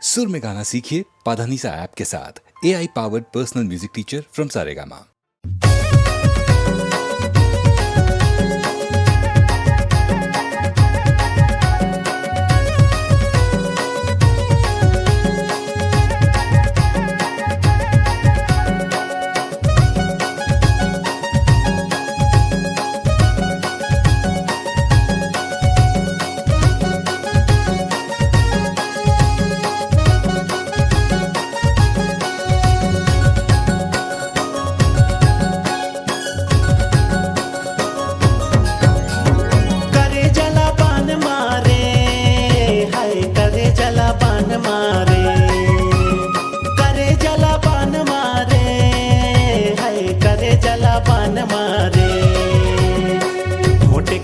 सुर में गाना सीखिए पाधानीसा ऐप के साथ। AI powered personal music teacher from Saregama.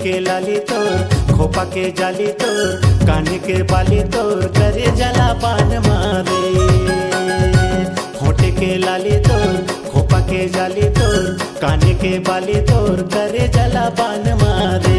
के लाली तोर खोपा के जाली तोर कान के बाली तोर करे जला पान मारे। होठे के लाली तोर खोपा के जाली तोर कान के बाली तोर करे जला पान मारे।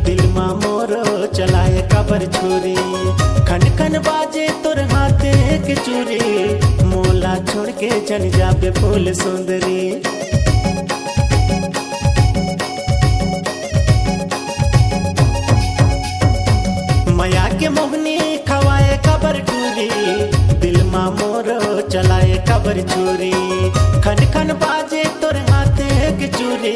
दिल मा मोरो चलाए कबर छुरी खन खन बाजे तोर हाथे के चूरी मोला छोड़ के चल जाबे फूल सुंदरी। माया के मोहनी खवाए कबर टूरी दिल मा मोरो चलाए कबर छुरी खन खन बाजे तोर हाथे के चूरी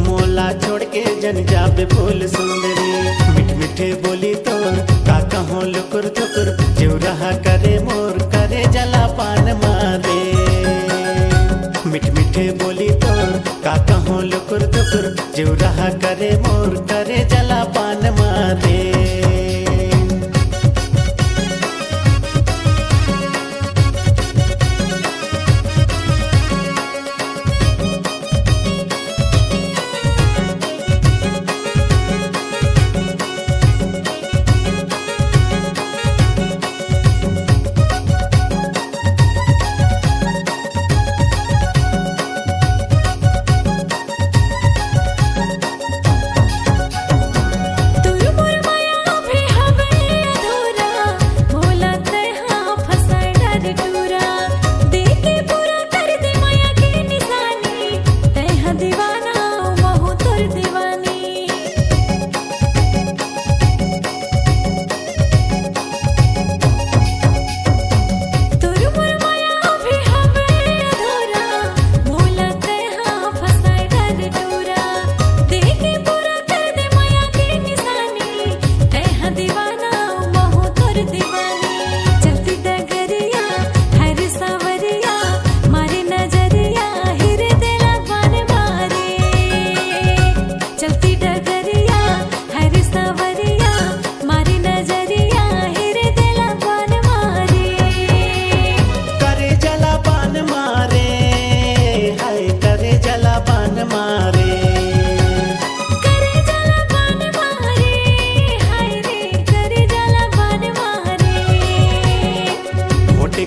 मोला छोड़ के जन जाबे फूल सुंदरी। मिठ मिठे बोली तोर का कहूँ लुकुर थुकुर जो रहा करे मोर करे जला पान मारे। मिठ मिठे बोली तोर का कहूँ लुकुर थुकुर जो रहा करे मोर करे जला पान मारे।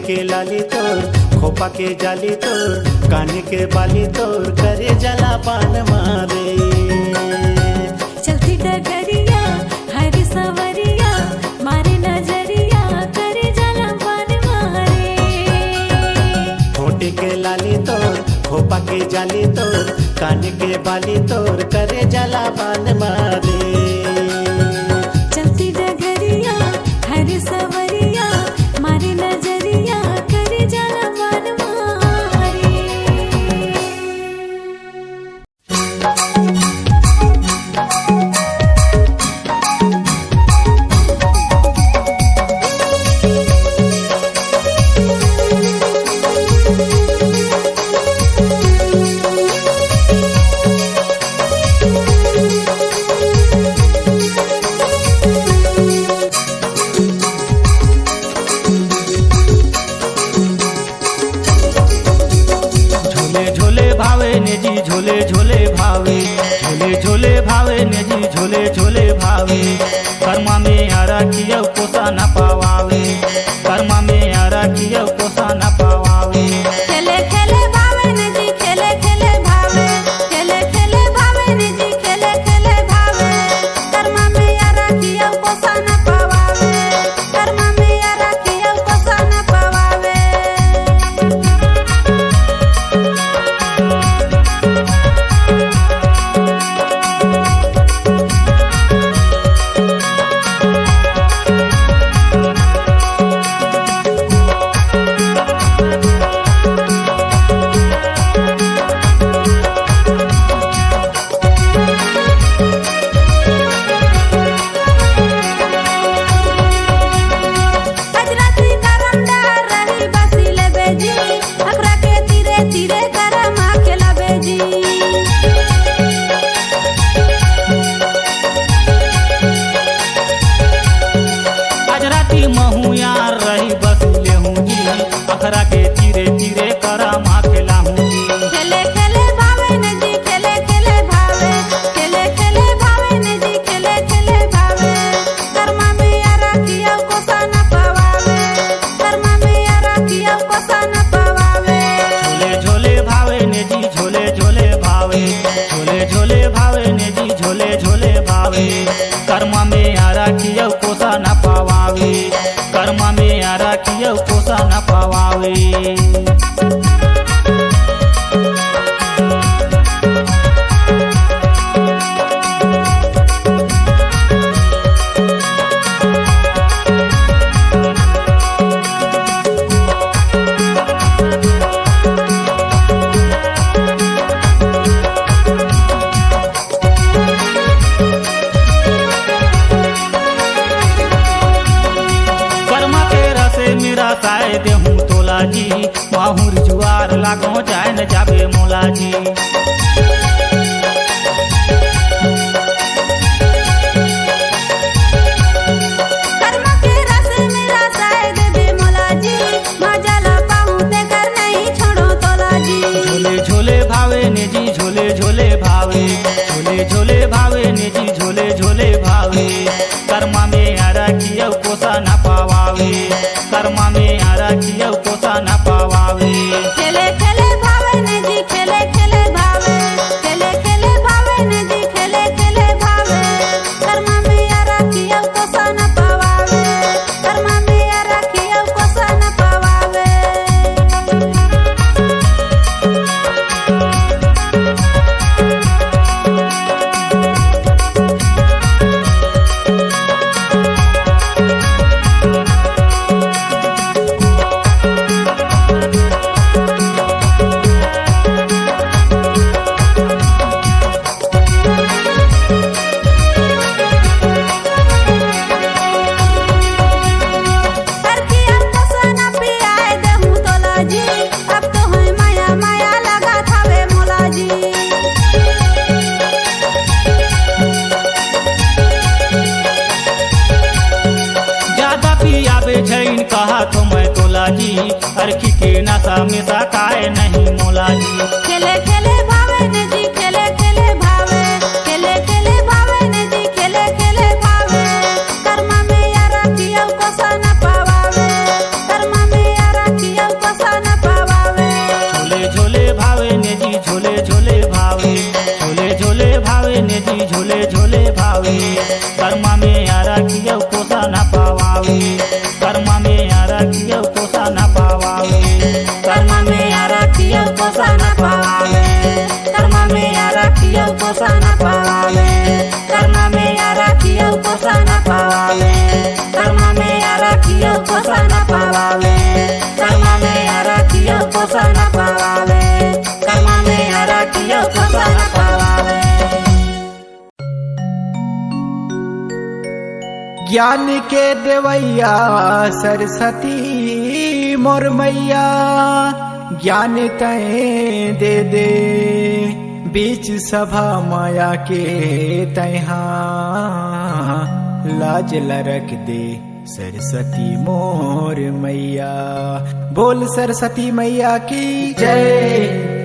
के लाली तोर खोपा के जाली तोर कान के बाली तोर करे जला पान मारे। चलती डगरिया हरी सवरिया मारे नजरिया करे जला पान मारे। होठे के लाली तोर खोपा के जाली तोर कान के बाली तोर करे जला पान मारे। चलती डगरिया में आराखियो कोसा न पावावे, कर्मा में आराखियो कोसा न पावावे। खेले खेले भावे ने जी खेले खेले भावे, खेले खेले भावे ने जी खेले खेले भावे। कर्मा में आराखियो कोसा न पावावे, कर्मा में आराखियो कोसा न पावावे। अजराती करमदार रही बसिले बेजी, अखरा के तीरे तीरे करमा खेला बेजी। आज राती महू यार रही बसले हूँ जी, अखरा के तीरे तीरे करमा खेला हूँ जी। खेले खेले भावे ने जी खेले खेले भावे, खेले खेले भावे ने जी खेले खेले भावे। कर्मा में आराखियो कोसा न पावावे, कर्मा में आराखियो कोसा न पावावे। झोले झोले भावे ने जी झोले झोले भावे, झोले झोले भावे ने जी झोले झोले भावे। कर्मा में आराखियो कोसा न पावावे, कर्मा में आराखियो कोसा न पावावे। कर्मा के रसे मेरा साय देहूँ तोला जी, माहुर जुआर लागो जाए न जाबे मोला जी। कर्मा के रस मेरा शायद दे मोला जी, मजाला पाऊं ते कर नहीं छोड़ो तोला जी। झोले झोले भावे ने जी झोले झोले भावे, झोले झोले भावे ने जी झोले झोले भावे। कर्मा में आराखियो कोसा न पावावे, कर्मा में आराखियो कोसा न पावावे। खेले खेले भावे ने जी खेले खेले भावे, खेले खेले भावे ने जी खेले खेले भावे। कर्मा में आराखियो कोसा न पावावे, कर्मा में आराखियो कोसा न पावावे। करकिया कोसा न पियाए देहूं तोला जी, अब तो है माया माया लगा थावे मोला जी। ज्यादा पियाबे झैन कहा तो मैं तोला जी, अरखी के नशा में सकाए नहीं मोला जी। खेले खेले भावे ने जी खेले खेले भावे, खेले खेले भावे ने जी खेले खेले भावे। कर्मा में आराखियो कोसा न पावावे, कर्मा में आराखियो कोसा न पावावे। झोले झोले भावे ने जी झोले झोले भावे, झोले झोले भावे ने जी झोले झोले भावे। कर्मा में आराखियो कोसा न पावावे, कर्मा में आराखियो कोसा न पावावे। कर्मा में आराखियो कोसा न पावावे, कर्मा में आराखियो कोसा न पावावे। कर्मा में आराखियो कोसा न पावावे, कर्मा में आराखियो कोसा न पावावे। कर्मा में आराखियो कोसा न पावावे, कर्मा में आराखियो कोसा न पावावे। ज्ञान के देवैया सरस्वती मोर मैया, ज्ञान तय दे दे बीच सभा माया के तैहा लाज लरक दे सरस्वती मोर मैया। बोल सरस्वती मैया की जय।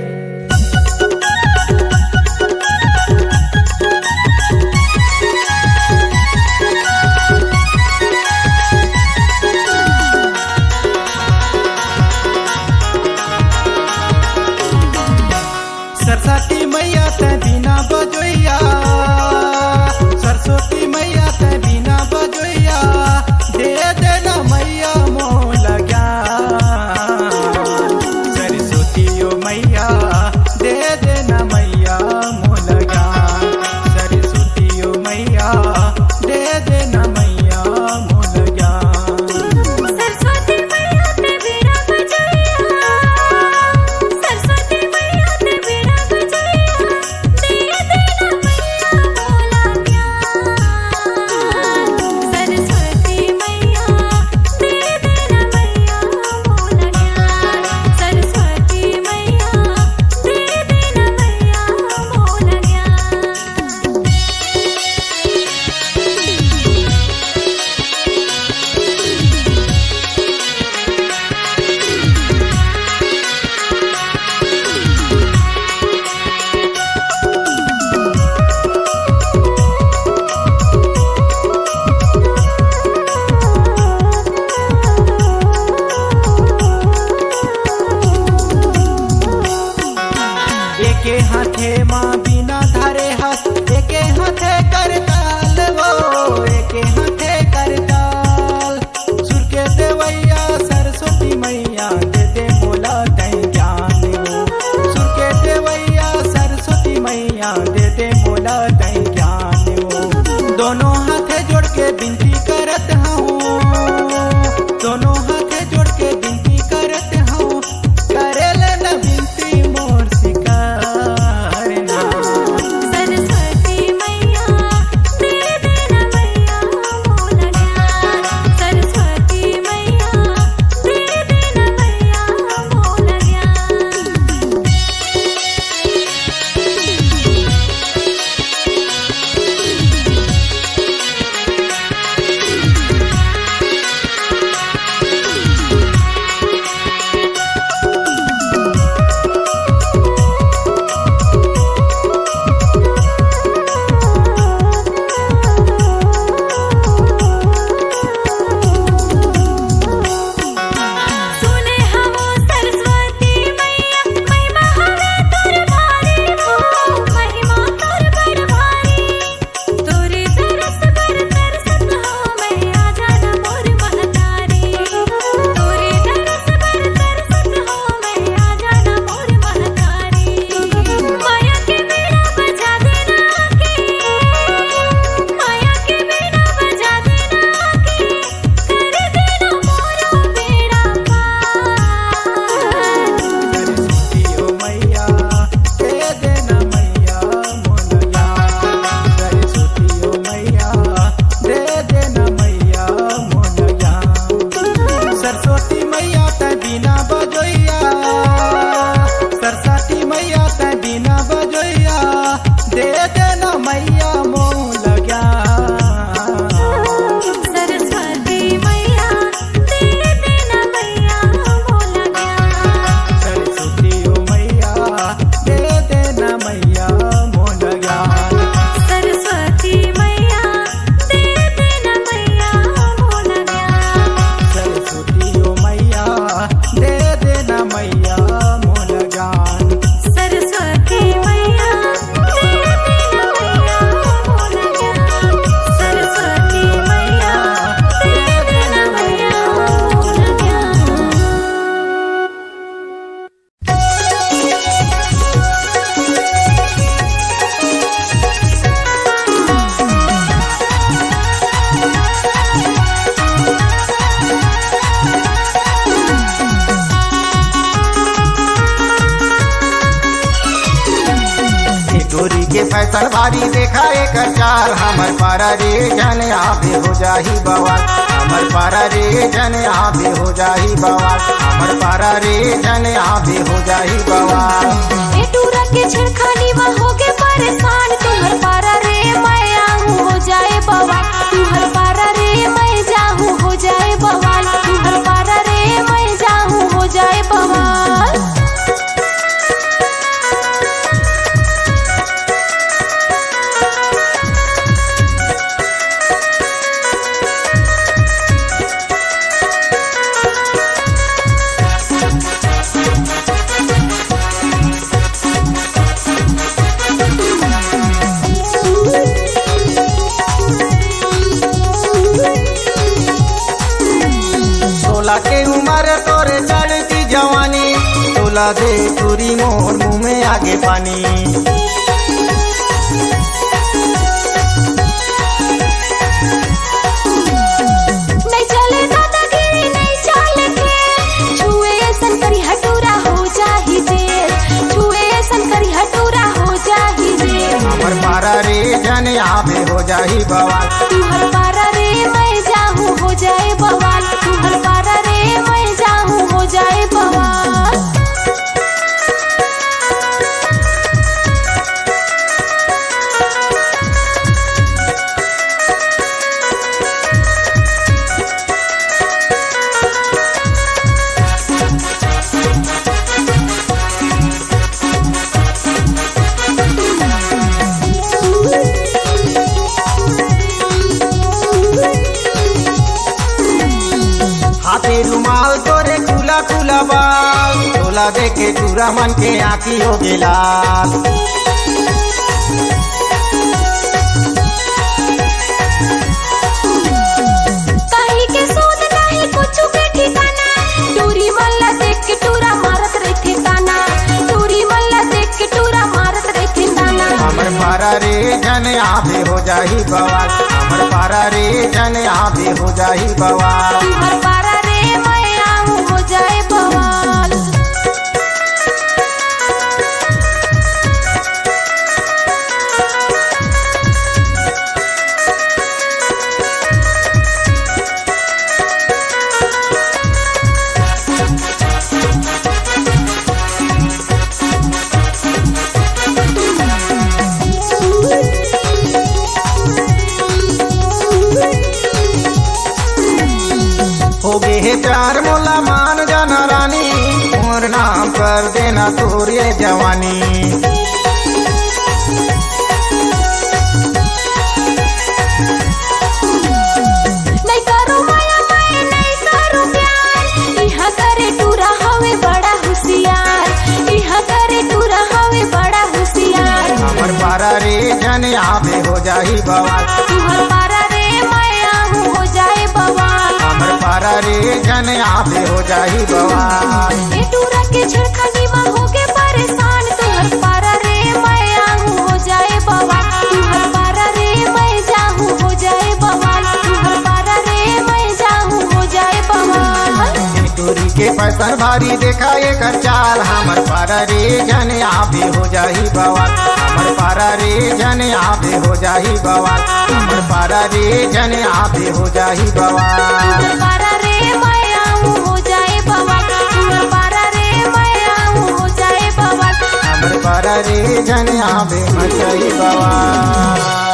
पैसन भारी देखा एक चाल हमर पारा रे जन आबे हो जाही बवाल हमर पारा रे जन आबे हो जाही बवाल हमर पारा रे जन आबे हो जाही बवाल। ए टूरा के छिड़खानी में होगे परेशान तुम्हर पारा रे मैं आऊं हो जाए बवाल तुम्हर पारा रे मैं जाऊं हो जाए बवाल तुम्हर पारा रे मैं जाऊं हो जाए बवाल। के उम्र तोरे चढ़ती जवानी तोला दे चूरी मोर मुँह में आगे पानी नहीं चले दादागिरी नहीं चले के छुए संकरी हटूरा हो जाही जेल छुए संकरी हटूरा हो जाही जेल हमर पारा रे जन आबे हो जाही बवाल तुम्हर पारा रे मैं जाऊं हो जाए बवाल तुम्हर पारा रे मैं जाऊं हो जाए बवाल। हाथे रुमाल तोरे खुला खुला बाल तोला देखे चूरा मन के आँखी हो गे लाल कहीं के सूद नहीं कुछ के ठिकाना टूरी मल्ला देख के टूरा मारत रहे ताना टूरी मल्ला देख के टूरा मारत रहे ताना हमर पारा रे जन आबे हो जाही बवाल हमर पारा रे जन आबे हो जाही बवाल तुम्हर पारा रे मैं आऊं हो जाए बवाल। हो गे हे प्यार मोला मान जाना रानी मोर नाम कर देना तोरे जवानी नहीं करो माया मैं नहीं करो प्यार यहाँ करे टूरा हवे बड़ा होशियार यहाँ करे टूरा हवे बड़ा होशियार हमर पारा रे जन आबे हो जाही बवाल तुम्हर पारा रे मैं आऊं हो जाए बवाल हमर पारा रे जन आबे हो जाही बवाल। ए टूरा के छिड़खानी में होगे परेशान तुम्हर पारा रे मैं आऊं हो जाए बवाल तुम्हर पारा रे मैं जाऊं हो जाए बवाल तुम्हर पारा रे मैं जाऊं हो जाए बवाल। तोरी के पैसन भारी देखा एक चाल हमर पारा रे जन आबे हो जाही बवाल हमर पारा रे जन आबे हो जाही बवाल हमर पारा रे जन आबे हो जाही बवाल। तुम्हर पारा रे मैं आऊं हो जाए बवाल तुम्हर पारा रे मैं आऊं हो जाए बवाल हमर पारा रे जन आबे हो जाही बवाल।